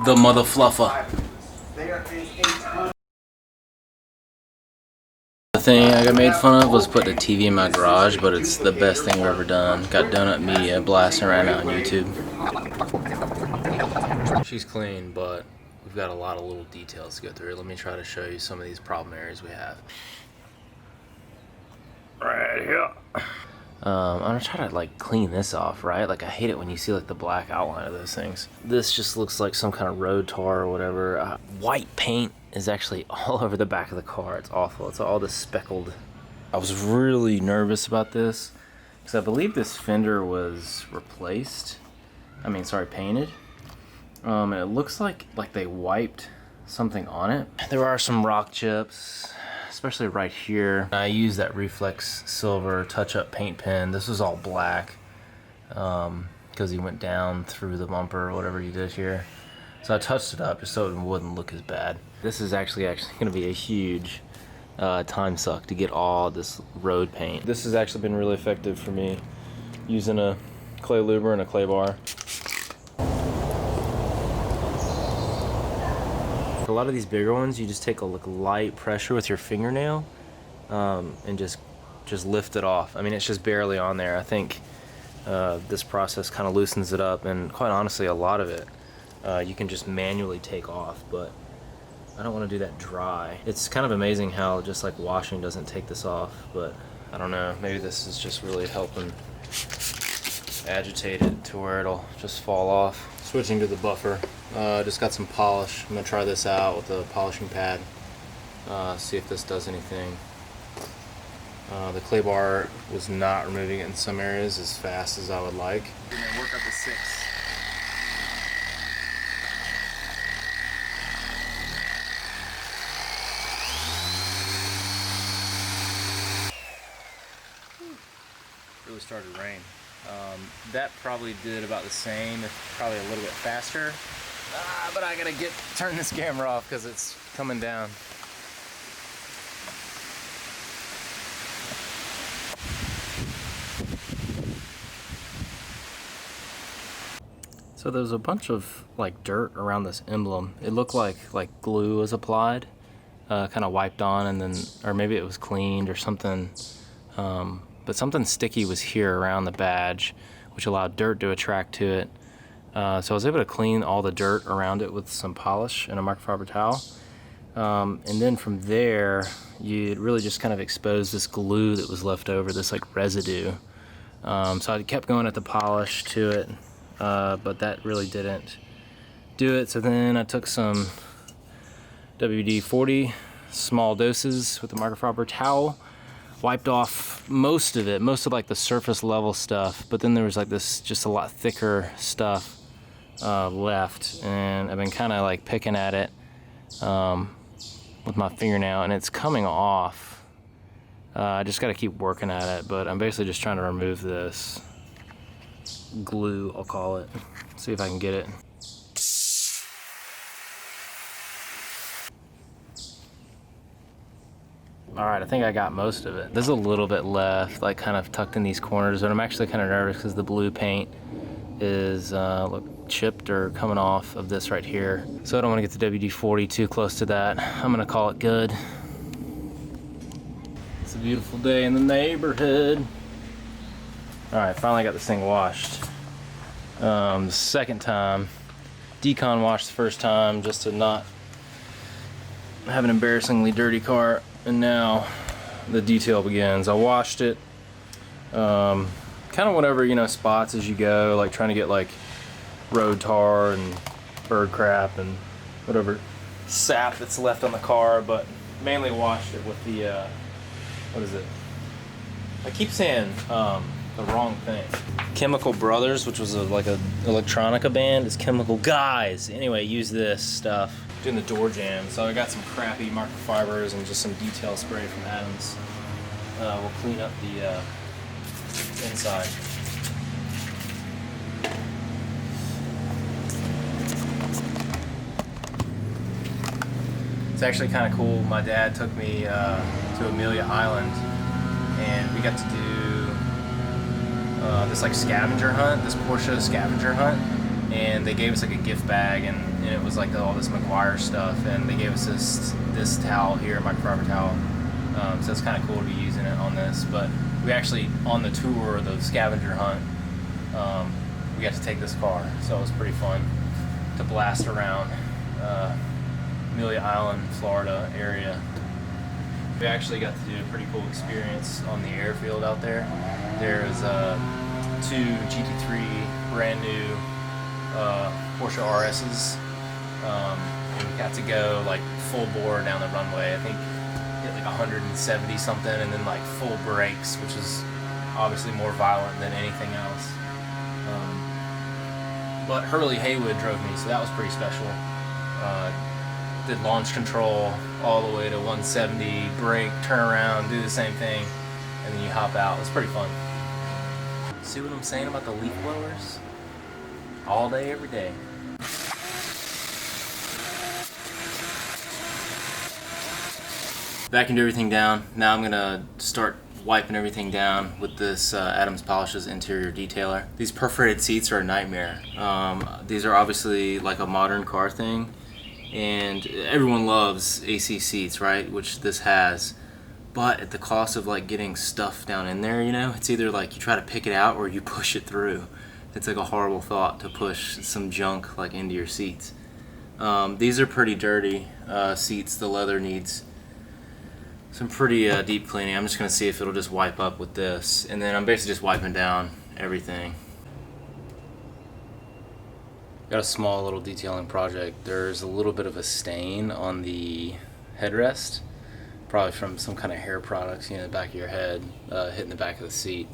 The mother fluffer. The thing I got made fun of was putting a TV in my garage, but it's the best thing I've ever done. Got Donut Media blasting right now on YouTube. She's clean, but we've got a lot of little details to go through. Let me try to show you some of these problem areas we have. Right here. I'm gonna try to like clean this off, right? Like I hate it when you see like the black outline of those things. This just looks like some kind of road tar or whatever. White paint is actually all over the back of the car. It's awful. It's all this speckled. I was really nervous about this because I believe this fender was replaced. Painted. And it looks like they wiped something on it. There are some rock chips, especially right here. I used that Reflex Silver touch-up paint pen. This was all black because he went down through the bumper or whatever he did here. So I touched it up just so it wouldn't look as bad. This is actually going to be a huge time suck to get all this road paint. This has actually been really effective for me, using a clay luber and a clay bar. A lot of these bigger ones, you just take a light pressure with your fingernail and just lift it off. I mean, it's just barely on there. I think this process kind of loosens it up, and quite honestly, a lot of it you can just manually take off, but I don't want to do that dry. It's kind of amazing how just like washing doesn't take this off, but I don't know, maybe this is just really helping agitate it to where it'll just fall off. Switching to the buffer, just got some polish. I'm gonna try this out with a polishing pad, see if this does anything. The clay bar was not removing it in some areas as fast as I would like. And then work up to 6. Really started to rain. That probably did about the same, if probably a little bit faster. But I gotta turn this camera off because it's coming down. So there's a bunch of like dirt around this emblem. It looked like glue was applied, kind of wiped on, and then, or maybe it was cleaned or something. But something sticky was here around the badge, which allowed dirt to attract to it. So I was able to clean all the dirt around it with some polish and a microfiber towel. And then from there, you'd really just kind of expose this glue that was left over, this like residue. So I kept going at the polish to it, but that really didn't do it. So then I took some WD-40, small doses with the microfiber towel, wiped off most of like the surface level stuff, but then there was like this just a lot thicker stuff left, and I've been kind of like picking at it with my fingernail, and it's coming off. I just got to keep working at it, but I'm basically just trying to remove this glue, I'll call it, see if I can get it. Alright, I think I got most of it. There's a little bit left, like kind of tucked in these corners, but I'm actually kind of nervous because the blue paint is look, chipped or coming off of this right here. So I don't want to get the WD-40 too close to that. I'm going to call it good. It's a beautiful day in the neighborhood. Alright, finally got this thing washed. The second time. Decon washed the first time just to not have an embarrassingly dirty car. And now the detail begins. I washed it, kind of whatever, you know, spots as you go, like trying to get like road tar and bird crap and whatever sap that's left on the car, but mainly washed it with the, what is it? I keep saying the wrong thing. Chemical Brothers, which was like a electronica band, is Chemical Guys. Anyway, use this stuff. Doing the door jam, so I got some crappy microfibers and just some detail spray from Adams. We'll clean up the inside. It's actually kind of cool. My dad took me to Amelia Island, and we got to do this like scavenger hunt, this Porsche scavenger hunt. and they gave us like a gift bag, and it was like all this McGuire stuff, and they gave us this towel here, microfiber towel. So it's kind of cool to be using it on this. But we actually, on the tour, the scavenger hunt, we got to take this car, so it was pretty fun to blast around Amelia Island, Florida area. We actually got to do a pretty cool experience on the airfield out there. There's 2 GT3 brand new Porsche RSs, and we got to go like full bore down the runway. I think hit like 170 something, and then like full brakes, which is obviously more violent than anything else. But Hurley Haywood drove me, so that was pretty special. Did launch control all the way to 170, brake, turn around, do the same thing, and then you hop out. It was pretty fun. See what I'm saying about the leaf blowers? All day, every day. Vacuumed everything down. Now I'm gonna start wiping everything down with this Adams Polishes interior detailer. These perforated seats are a nightmare. These are obviously like a modern car thing, and everyone loves AC seats, right? Which this has, but at the cost of like getting stuff down in there, you know? It's either like you try to pick it out or you push it through. It's like a horrible thought to push some junk like into your seats. These are pretty dirty seats. The leather needs some pretty deep cleaning. I'm just gonna see if it'll just wipe up with this, and then I'm basically just wiping down everything. Got a small little detailing project. There's a little bit of a stain on the headrest, probably from some kind of hair products, you know, the back of your head, hitting the back of the seat,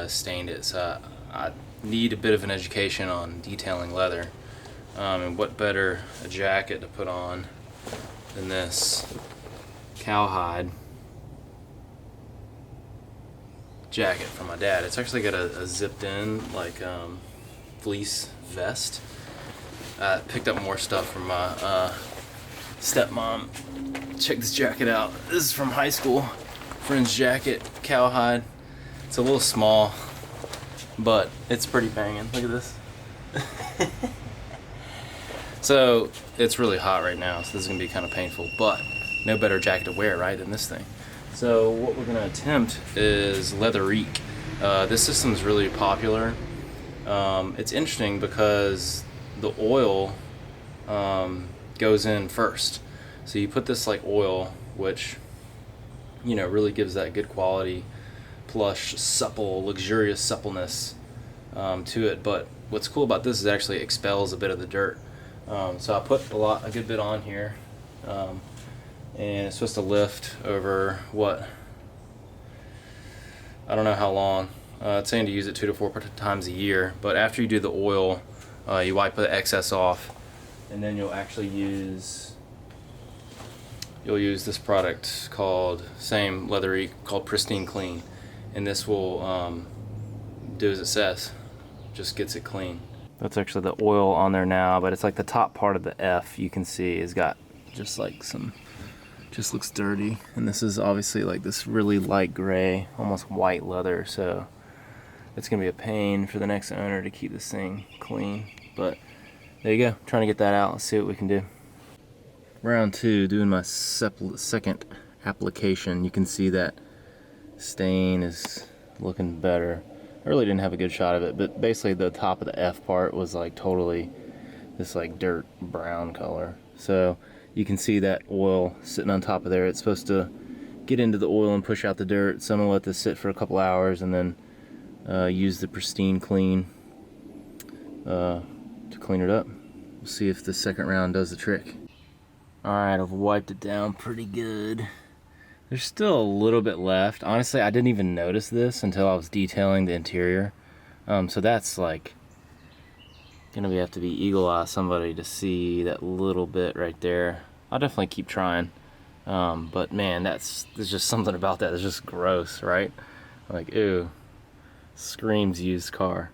stained it. So I need a bit of an education on detailing leather, and what better a jacket to put on than this cowhide jacket from my dad. It's actually got a zipped in like fleece vest. I picked up more stuff from my stepmom. Check this jacket out. This is from high school. Friend's jacket, cowhide. It's a little small, but it's pretty banging. Look at this. So it's really hot right now, so this is gonna be kind of painful, but no better jacket to wear, right, than this thing. So what we're gonna attempt is Leatherique. This system is really popular. It's interesting because the oil goes in first. So you put this like oil, which, you know, really gives that good quality, plush, supple, luxurious suppleness to it. But what's cool about this is it actually expels a bit of the dirt. So I put a good bit on here. And it's supposed to lift over what? I don't know how long. It's saying to use it 2 to 4 times a year. But after you do the oil, you wipe the excess off, and then you'll actually use this product called same Leathery called Pristine Clean, and this will do as it says, just gets it clean. That's actually the oil on there now, but it's like the top part of the F you can see has got just like some. Just looks dirty, and this is obviously like this really light gray, almost white leather, so it's gonna be a pain for the next owner to keep this thing clean. But there you go, trying to get that out. Let's see what we can do. Round 2, doing my second application. You can see that stain is looking better. I really didn't have a good shot of it, but basically the top of the F part was like totally this like dirt brown color. So you can see that oil sitting on top of there. It's supposed to get into the oil and push out the dirt. So I'm gonna let this sit for a couple hours and then use the Pristine Clean to clean it up. We'll see if the second round does the trick. Alright, I've wiped it down pretty good. There's still a little bit left. Honestly, I didn't even notice this until I was detailing the interior. So that's like gonna have to be eagle eye somebody to see that little bit right there. I'll definitely keep trying, but man, there's just something about that that's just gross, right? Like, ew, screams used car.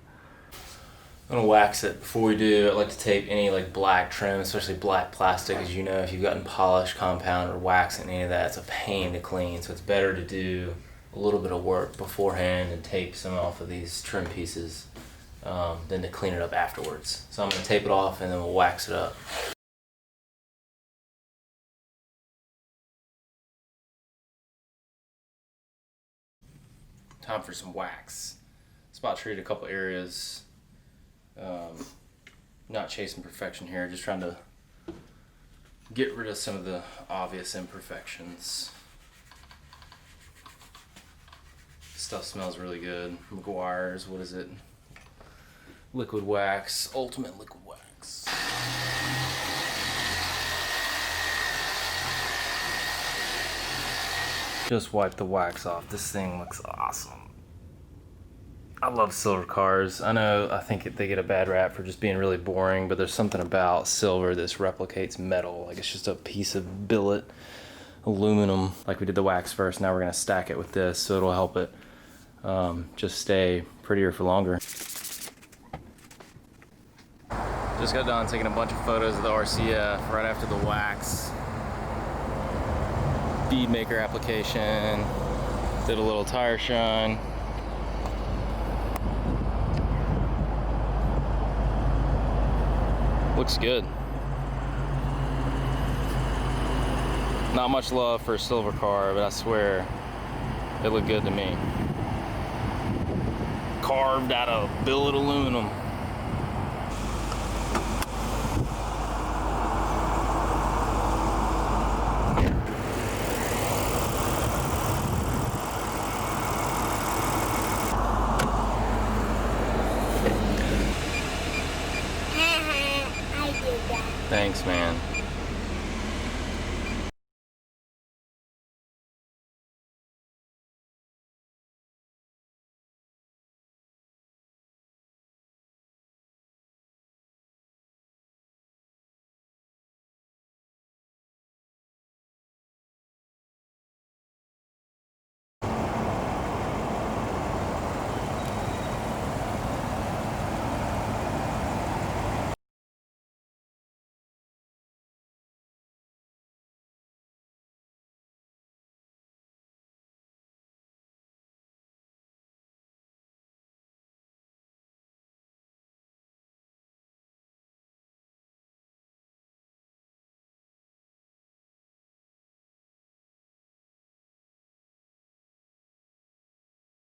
I'm gonna wax it. Before we do, I like to tape any like black trim, especially black plastic. As you know, if you've gotten polish, compound, or waxing any of that, it's a pain to clean. So it's better to do a little bit of work beforehand and tape some off of these trim pieces than to clean it up afterwards. So I'm gonna tape it off and then we'll wax it up. Time for some wax. Spot treat a couple areas. Not chasing perfection here, just trying to get rid of some of the obvious imperfections. Stuff smells really good. McGuire's, what is it? Liquid wax, ultimate liquid wax. Just wipe the wax off. This thing looks awesome. I love silver cars. I think they get a bad rap for just being really boring, but there's something about silver that replicates metal. Like it's just a piece of billet aluminum. Like we did the wax first, now we're gonna stack it with this, so it'll help it just stay prettier for longer. Just got done taking a bunch of photos of the RCF right after the wax. Bead maker application. Did a little tire shine. Looks good. Not much love for a silver car, but I swear it looked good to me. Carved out of billet aluminum. Thanks, man.